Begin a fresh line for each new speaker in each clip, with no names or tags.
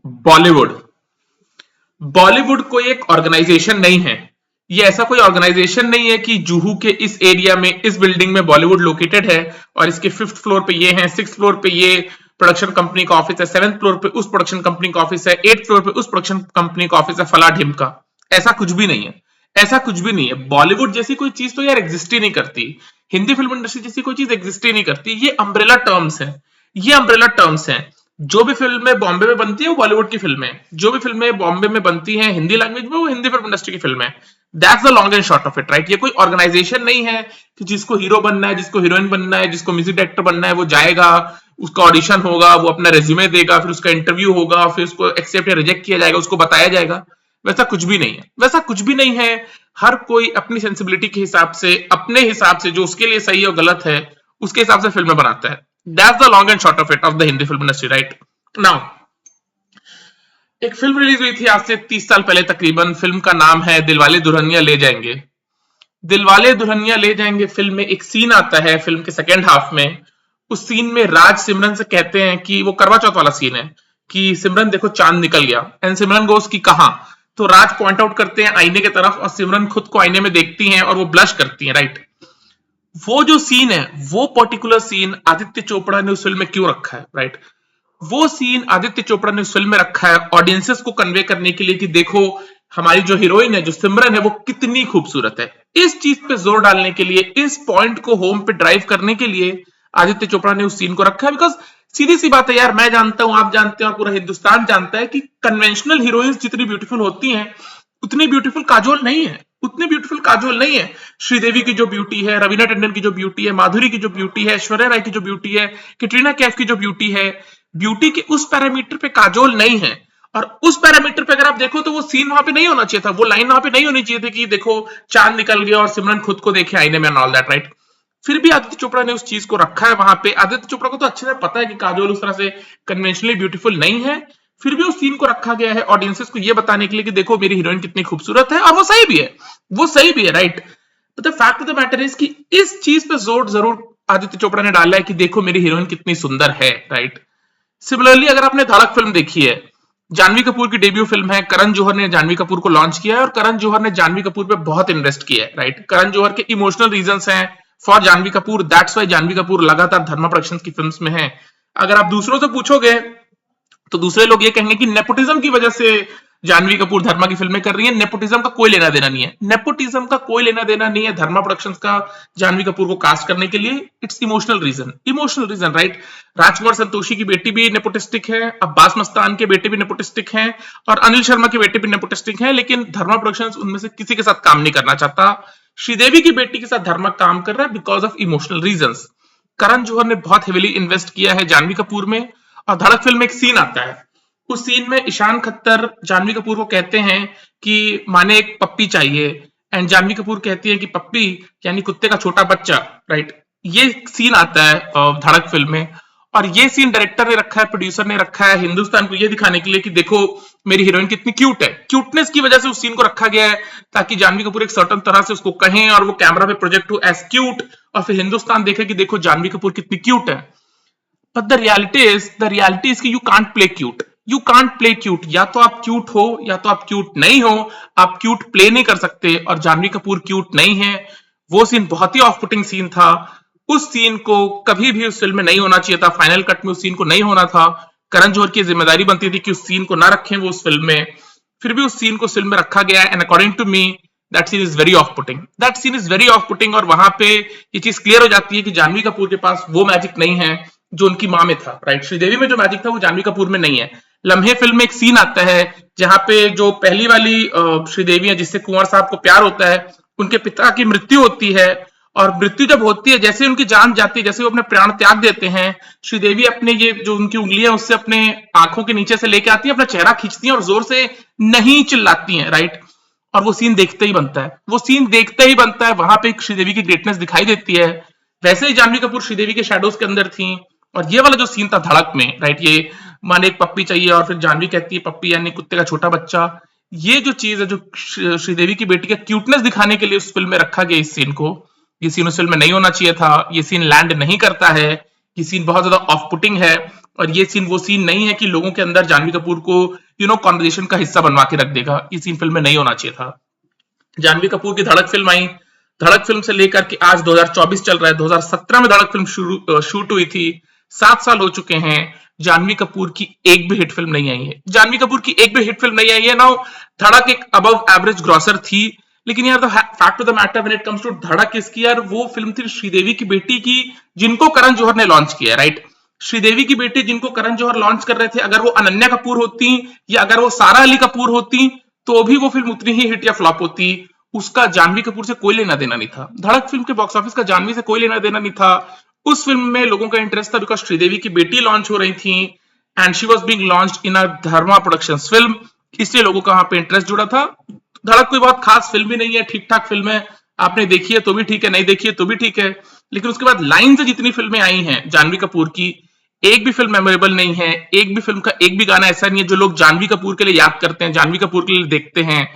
बॉलीवुड। बॉलीवुड कोई एक ऑर्गेनाइजेशन नहीं है। ये ऐसा कोई ऑर्गेनाइजेशन नहीं है कि जुहू के इस एरिया में इस बिल्डिंग में बॉलीवुड लोकेटेड है और इसके 5th फ्लोर पे ये है, 6th फ्लोर पे ये प्रोडक्शन कंपनी का ऑफिस है, 7th फ्लोर पे उस प्रोडक्शन कंपनी का ऑफिस है, 8th फ्लोर पे उस प्रोडक्शन कंपनी का ऑफिस है, फला ढिमका। ऐसा कुछ भी नहीं है। ऐसा कुछ भी नहीं है। बॉलीवुड जैसी कोई चीज तो यार एग्जिस्ट ही नहीं करती। हिंदी फिल्म इंडस्ट्री जैसी कोई चीज एग्जिस्ट ही नहीं करती। ये अम्ब्रेला टर्म्स है। ये अम्ब्रेला टर्म्स हैं। जो भी फिल्में बॉम्बे में बनती है वो बॉलीवुड की फिल्में, जो भी फिल्में बॉम्बे में बनती हैं हिंदी लैंग्वेज में वो हिंदी फिल्म इंडस्ट्री की फिल्में। That's the long and short of it, right. ये कोई ऑर्गेनाइजेशन नहीं है कि जिसको हीरो बनना है, जिसको हीरोइन बनना है, जिसको म्यूजिक डायरेक्टर बनना है वो जाएगा, उसका ऑडिशन होगा, वो अपना रेज्यूमे देगा, फिर उसका इंटरव्यू होगा, फिर उसको एक्सेप्ट या रिजेक्ट किया जाएगा, उसको बताया जाएगा। वैसा कुछ भी नहीं है। वैसा कुछ भी नहीं है। हर कोई अपनी सेंसिबिलिटी के हिसाब से, अपने हिसाब से, जो उसके लिए सही और गलत है उसके हिसाब से फिल्में बनाता है। That's the long and short of it of the Hindi film industry, right. Now एक फिल्म रिलीज हुई थी आज से 30 साल पहले तकरीबन। फिल्म का नाम है दिलवाले दुल्हनिया ले जाएंगे। दिलवाले दुल्हनिया ले जाएंगे फिल्म में एक सीन आता है फिल्म के सेकेंड हाफ में। उस सीन में राज सिमरन से कहते हैं कि वो करवा चौथ वाला सीन है कि सिमरन देखो चांद निकल गया, एंड सिमरन गोस की कहां। तो राज पॉइंट आउट करते हैं आईने की तरफ और सिमरन खुद को आईने में देखती हैं और वो ब्लश करती हैं, राइट। वो जो सीन है, वो पर्टिकुलर सीन आदित्य चोपड़ा ने उस फिल्म में क्यों रखा है, राइट। वो सीन आदित्य चोपड़ा ने उस फिल्म में रखा है ऑडियंसेस को कन्वे करने के लिए कि देखो हमारी जो हीरोइन है, जो सिमरन है, वो कितनी खूबसूरत है। इस चीज पे जोर डालने के लिए, इस पॉइंट को होम पे ड्राइव करने के लिए आदित्य चोपड़ा ने उस सीन को रखा है। बिकॉज सीधी सी बात है यार, मैं जानता हूं, आप जानते हैं और पूरा हिंदुस्तान जानता है कि कन्वेंशनल हीरोइंस जितनी ब्यूटीफुल होती हैं उतनी ब्यूटीफुल काजोल नहीं है। उतनी ब्यूटीफुल काजोल नहीं है। श्रीदेवी की जो ब्यूटी है, रवीना टंडन की जो ब्यूटी है, माधुरी की जो ब्यूटी है, ऐश्वर्या राय की जो ब्यूटी है, कैटरीना कैफ की जो ब्यूटी है, ब्यूटी के उस पैरामीटर पे काजोल नहीं है। और उस पैरामीटर पे अगर आप देखो तो वो सीन वहां पे नहीं होना चाहिए था, वो लाइन वहां पे नहीं होनी चाहिए थी कि देखो चांद निकल गया और सिमरन खुद को देखे आईने में, ऑल दैट, राइट। फिर भी आदित्य चोपड़ा ने उस चीज को रखा है वहां पे। आदित्य चोपड़ा को तो अच्छे से पता है कि काजोल उस तरह से कन्वेंशनली ब्यूटीफुल नहीं है, फिर भी उस सीन को रखा गया है ऑडियंसेस को ये बताने के लिए कि देखो मेरी हीरोइन कितनी खूबसूरत है। और वो सही भी है, वो सही भी है, right. But the fact of the matter is कि इस चीज पे जोर जरूर आदित्य चोपड़ा ने डाला है कि देखो मेरी हीरोइन कितनी सुंदर है, राइट। सिमिलरली अगर आपने धड़क फिल्म देखी है, जानवी कपूर की डेब्यू फिल्म है, करण जौहर ने जानवी कपूर को लॉन्च किया है और करण जौहर ने जानवी कपूर पे बहुत इन्वेस्ट किया है, राइट। करण जौहर के इमोशनल रीजंस हैं for Janhvi Kapoor, that's why Janhvi Kapoor लगातार धर्मा प्रोडक्शंस की फिल्म्स में है। अगर आप दूसरों से पूछोगे तो दूसरे लोग ये कहेंगे कि नेपोटिज्म की वजह से जानवी कपूर धर्मा की फिल्में कर रही है। नेपोटिज्म का कोई लेना देना नहीं है। नेपोटिज्म का कोई लेना देना नहीं है धर्मा प्रोडक्शंस का जानवी कपूर को कास्ट करने के लिए। It's emotional reason, emotional reason, right. Rajkumar Santoshi की बेटी भी नेपोटिस्टिक है, अब्बास मस्तान के बेटे भी नेपोटिस्टिक हैं और अनिल शर्मा के बेटे भी नेपोटिस्टिक हैं, लेकिन धर्मा प्रोडक्शंस उनमें से किसी के साथ काम नहीं करना चाहता। श्रीदेवी की बेटी के साथ धर्मा काम कर रहा है because of emotional reasons. Karan Johar ने बहुत हेविली इन्वेस्ट किया है जानवी कपूर में। और धड़क फिल्म में एक सीन आता है, उस सीन में ईशान खत्तर जानवी कपूर को कहते हैं कि माने एक पप्पी चाहिए, एंड जानवी कपूर कहती है कि पप्पी यानी कुत्ते का छोटा बच्चा, राइट। ये सीन आता है धड़क फिल्म में। और ये सीन डायरेक्टर ने रखा है, प्रोड्यूसर ने रखा है हिंदुस्तान को ये दिखाने के लिए कि देखो मेरी हीरोइन कितनी क्यूट है। क्यूटनेस की वजह से उस सीन को रखा गया है ताकि जानवी कपूर एक सर्टन तरह से उसको कहें और वो कैमरा पे प्रोजेक्ट हो एज क्यूट, और फिर हिंदुस्तान देखे कि देखो जानवी कपूर कितनी क्यूट है। बट द रियलिटी इज कि you can't play cute, you can't play cute. या तो आप क्यूट हो या तो आप क्यूट नहीं हो, आप क्यूट प्ले नहीं कर सकते। और जानवी कपूर क्यूट नहीं है। वो सीन बहुत ही ऑफ पुटिंग सीन था। उस सीन को कभी भी उस फिल्म में नहीं होना चाहिए था। फाइनल कट में उस सीन को नहीं होना था। करण जौहर की जिम्मेदारी बनती थी कि उस सीन को ना रखें वो उस फिल्म में, फिर भी उस सीन को फिल्म में रखा गया and according to me that scene is very off putting, that scene is very off putting. और वहां पे ये चीज क्लियर हो जाती है कि जानवी कपूर के पास वो मैजिक नहीं है जो उनकी मां में था, राइट। श्रीदेवी में जो मैजिक था वो जानवी कपूर में नहीं है। लम्हे फिल्म में एक सीन आता है जहां पे जो पहली वाली श्रीदेवी है जिससे कुंवर साहब को प्यार होता है, उनके पिता की मृत्यु होती है। और मृत्यु जब होती है, जैसे उनकी जान जाती है, जैसे वो अपने प्राण त्याग देते हैं, श्रीदेवी अपने ये जो उनकी उंगलियां उससे अपने आंखों के नीचे से लेके आती है, अपना चेहरा खींचती हैं और जोर से नहीं चिल्लाती हैं, राइट। और वो सीन देखते ही बनता है, वो सीन देखते ही बनता है। वहां पे श्रीदेवी की ग्रेटनेस दिखाई देती है। वैसे ही जानवी कपूर श्रीदेवी के शेडोज के अंदर थी। और ये वाला जो सीन था धड़क में, राइट, ये माने एक पप्पी चाहिए और फिर जानवी कहती है पप्पी यानी कुत्ते का छोटा बच्चा, ये जो चीज है जो श्रीदेवी की बेटी का क्यूटनेस दिखाने के लिए उस फिल्म में रखा गया इस सीन को, ये सीन उस फिल्म में नहीं होना चाहिए था। ये सीन लैंड नहीं करता है। ये सीन बहुत ज्यादा ऑफ पुटिंग है। और ये सीन वो सीन नहीं है कि लोगों के अंदर जानवी कपूर को कॉन्वर्जेशन का हिस्सा बनवा के रख देगा। ये सीन फिल्म में नहीं होना चाहिए था। जानवी कपूर की धड़क फिल्म आई, धड़क फिल्म से लेकर के आज 2024 चल रहा है, 2017 में धड़क फिल्म शूट हुई थी, 7 साल हो चुके हैं, जानवी कपूर की एक भी हिट फिल्म नहीं आई है। जानवी कपूर की एक भी हिट फिल्म नहीं आई है ना। धड़क एक अबव एवरेज ग्रॉसर थी, लेकिन यार the fact of the matter when it comes to Dhadak इसकी, यार वो फिल्म थी श्रीदेवी की बेटी की, जिनको करण जौहर ने लॉन्च किया, राइट। श्रीदेवी की बेटी जिनको करण जौहर लॉन्च कर रहे थे, अगर वो अनन्या कपूर होती या अगर वो सारा अली कपूर होती तो भी वो फिल्म उतनी ही हिट या फ्लॉप होती। उसका जानवी कपूर से कोई लेना देना नहीं था। धड़क फिल्म के बॉक्स ऑफिस का जानवी से कोई लेना देना नहीं था। उस फिल्म में लोगों का इंटरेस्ट था बिकॉज श्रीदेवी की बेटी लॉन्च हो रही थी and she was being launched in a Dharma productions film, इसलिए लोगों का वहां पे इंटरेस्ट जुड़ा था। धड़क कोई बहुत खास फिल्म भी नहीं है, ठीक ठाक फिल्म है, आपने देखी है तो भी ठीक है, नहीं देखी है तो भी ठीक है। लेकिन उसके बाद लाइन से जितनी फिल्में आई हैं जानवी कपूर की, एक भी फिल्म मेमोरेबल नहीं है। एक भी फिल्म का एक भी गाना ऐसा नहीं है जो लोग जानवी कपूर के लिए याद करते हैं, जानवी कपूर के लिए देखते हैं।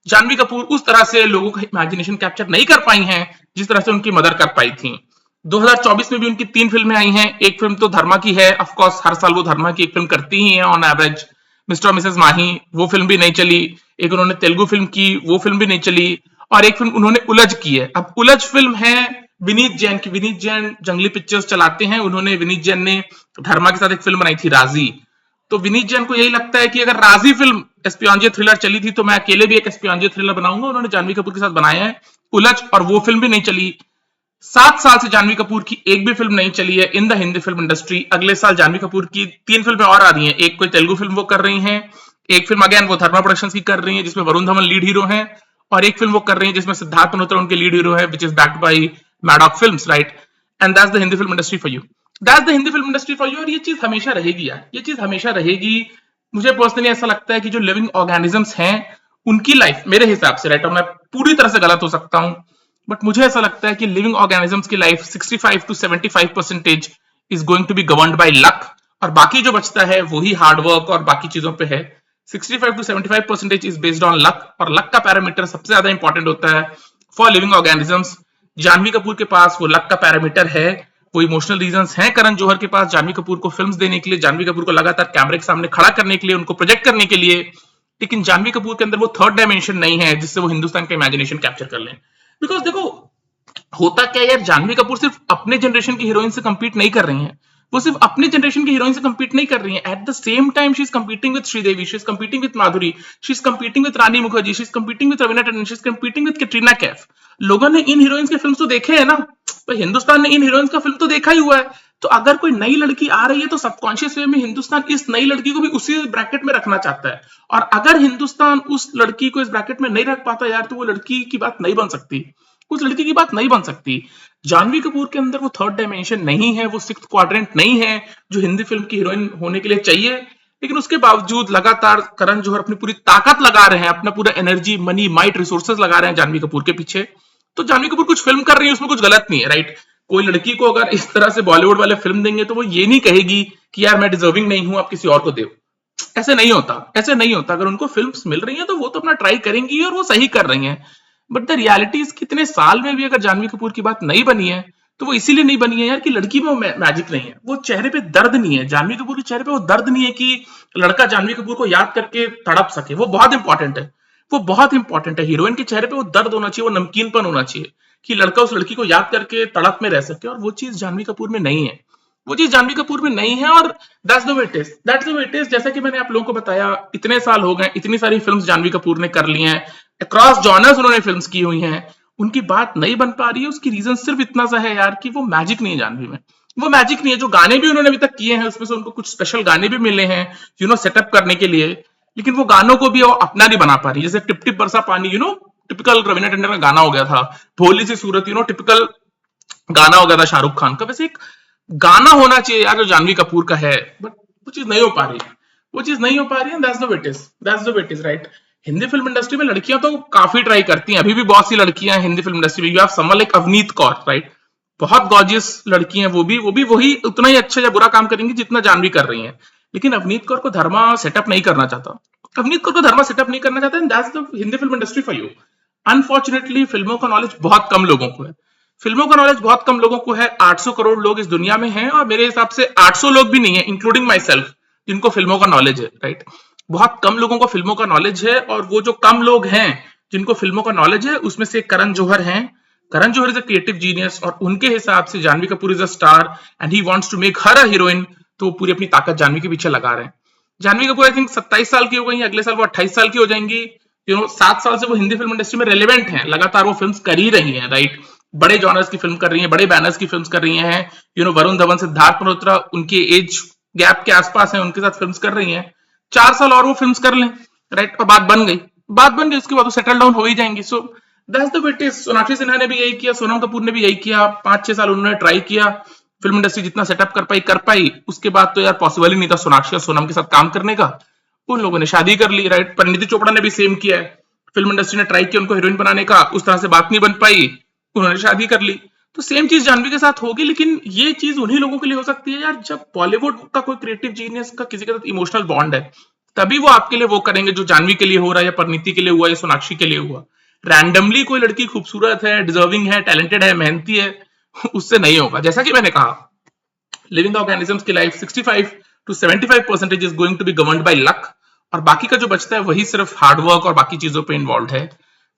जानवी कपूर उस तरह से लोगों का इमेजिनेशन कैप्चर नहीं कर पाई हैं जिस तरह से उनकी मदर कर पाई थी। 2024 में भी उनकी 3 फिल्में आई हैं। एक फिल्म तो धर्मा की है, ऑफ कोर्स हर साल वो धर्मा की एक फिल्म करती ही है ऑन एवरेज, मिस्टर और मिसेस माही, वो फिल्म भी नहीं चली। एक उन्होंने तेलुगु फिल्म की, वो फिल्म भी नहीं चली। और एक फिल्म उन्होंने उलझ की है। अब उलझ फिल्म है विनीत जैन की, विनीत जैन जंगली पिक्चर्स चलाते हैं, उन्होंने विनीत जैन ने धर्मा के साथ एक फिल्म बनाई थी राजी। तो विनीत जैन को यही लगता है कि अगर राजी फिल्म एस्पियोंजे थ्रिलर चली थी तो मैं अकेले भी एक एस्पियोंजे थ्रिलर बनाऊंगा। उन्होंने जानवी कपूर के साथ बनाया है उलझ, और वो फिल्म भी नहीं चली। 7 साल से जानवी कपूर की एक भी फिल्म नहीं चली है in the Hindi film industry. अगले साल जानवी कपूर की 3 फिल्में और आ रही हैं। एक कोई तेलुगु फिल्म वो कर रही हैं, एक फिल्म अगेन वो धर्मा प्रोडक्शंस की कर रही है जिसमें वरुण धवन लीड हीरो हैं, और एक फिल्म वो कर रही है जिसमें सिद्धार्थ मल्होत्रा उनके लीड हीरो है, which is backed by Maddock films, right. And that's the Hindi film industry for you, that's the Hindi film industry for you. और ये चीज हमेशा रहेगी यार, ये चीज हमेशा रहेगी। मुझे पर्सनली ऐसा लगता है कि जो लिविंग ऑर्गेनिजम्स हैं उनकी लाइफ, मेरे हिसाब से, राइट, और मैं पूरी तरह से गलत हो सकता हूं, बट मुझे ऐसा लगता है कि लिविंग ऑर्गेनिजम्स की life 65 to 75% is going to be governed by luck, और बाकी जो बचता है वही हार्डवर्क और बाकी चीजों पे है। 65 to 75% is based on luck, और लक का पैरामीटर सबसे ज्यादा इंपॉर्टेंट होता है for living organisms. Janhvi Kapoor के पास वो लक का पैरामीटर है, वो इमोशनल रीजंस हैं करण जौहर के पास जानवी कपूर को फिल्म्स देने के लिए, जानवी कपूर को लगातार कैमरे के सामने खड़ा करने के लिए, उनको प्रोजेक्ट करने के लिए। लेकिन जानवी कपूर के अंदर वो थर्ड डायमेंशन नहीं है जिससे वो हिंदुस्तान का इमेजिनेशन कैप्चर कर लें। बिकॉज देखो होता क्या यार, जानवी कपूर सिर्फ अपने जनरेशन की हीरोइन से कंपीट नहीं कर रही हैं, वो सिर्फ अपने जनरेशन की हीरोइन से कंपीट नहीं कर रही हैं। At the same time she is competing with Sridevi, she is competing with Madhuri, she is competing with Rani Mukherjee, she is competing with Raveena Tandon, she is competing with Katrina Kaif. लोगों ने इन हीरोइंस के फिल्म तो देखे हैं ना, तो हिंदुस्तान ने इन हीरोइंस का फिल्म तो देखा ही हुआ है। तो अगर कोई नई लड़की आ रही है तो सबकॉन्शियस वे में हिंदुस्तान इस नई लड़की को भी उसी ब्रैकेट में रखना चाहता है, और अगर हिंदुस्तान उस लड़की को इस ब्रैकेट में नहीं रख पाता यार, तो वो लड़की की बात नहीं बन सकती, उस लड़की की बात नहीं बन सकती। जानवी कपूर के अंदर वो थर्ड डायमेंशन नहीं है, वो सिक्स्थ क्वाड्रेंट नहीं है जो हिंदी फिल्म की हीरोइन होने के लिए चाहिए। लेकिन उसके बावजूद लगातार करण जौहर अपनी पूरी ताकत लगा रहे हैं, अपना पूरा एनर्जी, मनी, माइट, रिसोर्सेज लगा रहे हैं जानवी कपूर के पीछे। तो जानवी कपूर कुछ फिल्म कर रही है, उसमें कुछ गलत नहीं है, राइट। कोई लड़की को अगर इस तरह से बॉलीवुड वाले फिल्म देंगे तो वो ये नहीं कहेगी कि यार मैं डिजर्विंग नहीं हूं, आप किसी और को दो। ऐसे नहीं होता, ऐसे नहीं होता। अगर उनको फिल्म्स मिल रही हैं तो वो तो अपना ट्राई करेंगी और वो सही कर रही हैं। बट द रियलिटी इज कितने साल में भी अगर जानवी कपूर की बात नहीं बनी है तो वो इसीलिए नहीं बनी है यार कि लड़की में वो मैजिक नहीं है, वो चेहरे पे दर्द नहीं है। जानवी कपूर के चेहरे पे वो दर्द नहीं है कि लड़का जानवी कपूर को याद करके तड़प सके। वो बहुत इंपॉर्टेंट है, वो बहुत इंपॉर्टेंट है। हीरोइन के चेहरे पे वो दर्द होना चाहिए, वो नमकीनपन होना चाहिए कि लड़का उस लड़की को याद करके तड़प में रह सके, और वो चीज जानवी कपूर में नहीं है, वो चीज जानवी कपूर में नहीं है। और that's the way it is, that's the way it is. जैसा कि मैंने आप लोगों को बताया, इतने साल हो गए, इतनी सारी फिल्म्स जानवी कपूर ने कर ली हैं, अक्रॉस जॉनर्स उन्होंने फिल्म्स की हुई हैं, उनकी बात नहीं बन पा रही है। उसकी रीजन सिर्फ इतना सा है यार कि वो मैजिक नहीं है जानवी में, वो मैजिक नहीं है। जो गाने भी उन्होंने अभी तक किए हैं उसमें से उनको कुछ स्पेशल गाने भी मिले हैं सेटअप करने के लिए, लेकिन वो गानों को भी वो अपना नहीं बना पा रही। जैसे टिप टिप बरसा पानी, टिपिकल रवीना टंडन का गाना हो गया था। भोली सी सूरत, टिपिकल गाना हो गया था शाहरुख खान का। वैसे एक गाना होना चाहिए यार जो जानवी कपूर का है, बट वो चीज नहीं हो पा रही है, वो चीज नहीं हो पा रही है। That's the way it is, that's the way it is, right. Hindi film industry में लड़कियां तो काफी ट्राई करती हैं, अभी भी बहुत सी लड़कियां हिंदी फिल्म इंडस्ट्री में। You have someone like Avneet Kaur, right, बहुत गॉर्जियस लड़की हैं, वो भी वही उतना ही अच्छा या बुरा काम करेंगी जितना जानवी कर रही हैं। लेकिन अवनीत कौर को धर्मा सेटअप नहीं करना चाहता, अवनीत कौर को धर्मा सेटअप नहीं करना चाहता, and that's the Hindi film industry for you. Unfortunately फिल्मों का नॉलेज बहुत कम लोगों को है, फिल्मों का नॉलेज बहुत कम लोगों को है। 800 करोड़ लोग इस दुनिया में हैं और मेरे हिसाब से 800 लोग भी नहीं है इंक्लूडिंग माई सेल्फ जिनको फिल्मों का नॉलेज है, राइट। बहुत कम लोगों को फिल्मों का नॉलेज है और वो जो कम लोग हैं जिनको फिल्मों का नॉलेज है उसमें से करण जौहर हैं। Karan Johar is a creative genius और उनके हिसाब से Janhvi Kapoor is a star and he wants to make her a heroine, तो वो पूरी अपनी ताकत जानवी के पीछे लगा रहे हैं। जानवी कपूर आई थिंक 27 साल की हो गई, अगले साल वो 28 साल की हो जाएंगी। 7 साल से वो हिंदी फिल्म इंडस्ट्री में रेलिवेंट हैं, लगातार वो फिल्म्स कर ही रही हैं, राइट। बड़े जॉनर्स की फिल्म कर रही हैं, बड़े बैनर्स की फिल्म्स कर रही हैं। वरुण धवन, सिद्धार्थ मल्होत्रा उनके एज गैप के आसपास हैं, उनके साथ फिल्म्स कर रही हैं। 4 साल और वो फिल्म्स कर लें, राइट, और बात बन गई, उसके बाद वो सेटल डाउन हो ही जाएंगी। सो that's the it is. Sonakshi Sinha ने भी यही किया, सोनम कपूर ने भी यही किया, 5-6 साल उन्होंने ट्राई किया, फिल्म इंडस्ट्री जितना सेटअप कर पाई। उसके बाद तो यार पॉसिबल ही नहीं था सोनाक्षी और सोनम के साथ काम करने का, उन लोगों ने शादी कर ली, राइट। परिणीति चोपड़ा ने भी सेम किया है, फिल्म इंडस्ट्री ने ट्राई किया उनको हीरोइन बनाने का, उस तरह से बात नहीं बन पाई, उन्होंने शादी कर ली। तो सेम चीज जानवी के साथ होगी, लेकिन ये चीज उन्हीं लोगों के लिए हो सकती है यार जब बॉलीवुड का कोई क्रिएटिव जीनियस का किसी के साथ इमोशनल बॉन्ड है, तभी वो आपके लिए वो करेंगे जो जानवी के लिए हो रहा है या परिणीति के लिए हुआ या सोनाक्षी के लिए हुआ। रैंडमली कोई लड़की खूबसूरत है, डिजर्विंग है, टैलेंटेड है, मेहनती है, उससे नहीं होगा। जैसा कि मैंने कहा, लिविंग द ऑर्गेनिजम्स की life 65 to 75% is going to be governed by luck, और बाकी का जो बचता है वही सिर्फ हार्डवर्क और बाकी चीजों पे इन्वॉल्व है।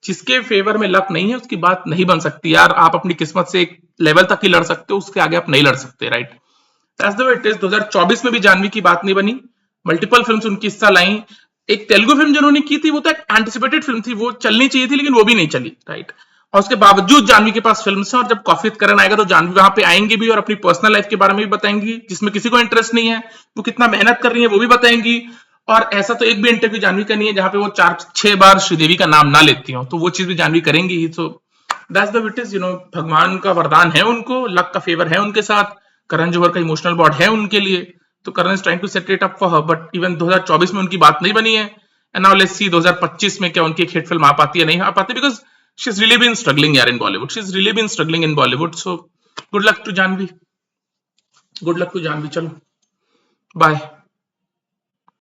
जिसके फेवर में लक नहीं है उसकी बात नहीं बन सकती यार। आप अपनी किस्मत से एक लेवल तक ही लड़ सकते हो, उसके आगे आप नहीं लड़ सकते, right. That's the way it is. 2024 में भी जानवी की बात नहीं बनी, मल्टीपल फिल्म्स उनकी हिस्सा लाई। एक तेलुगु फिल्म जिन्होंने की थी वो तो एक एंटिसिपेटेड फिल्म थी, वो चलनी चाहिए थी लेकिन वो भी नहीं चली, राइट। और उसके बावजूद जानवी के पास फिल्म है, और जब कॉफी विद करण आएगा तो जानवी वहां पे आएंगी भी और अपनी पर्सनल लाइफ के बारे में भी बताएंगी, जिसमें किसी को इंटरेस्ट नहीं है, वो कितना मेहनत कर रही है वो भी बताएंगी। और ऐसा तो एक भी इंटरव्यू जानवी का नहीं है जहां पे वो 4-6 बार श्रीदेवी का नाम ना लेती हो, तो वो चीज भी जानवी करेंगी ही। So that's the it is. भगवान का वरदान है उनको, लक का फेवर है उनके साथ, करण जौहर का इमोशनल बॉन्ड है उनके लिए, तो Karan is trying to set it up for her. But even 2024 में उनकी बात नहीं बनी है, एंड नाउ लेट्स सी 2025 में क्या उनकी एक हिट फिल्म आ पाती है नहीं आ पाती, because she's really been struggling यार in Bollywood. She's really been struggling in Bollywood. So good luck to Janvi. Good luck to Janvi. चलो, bye.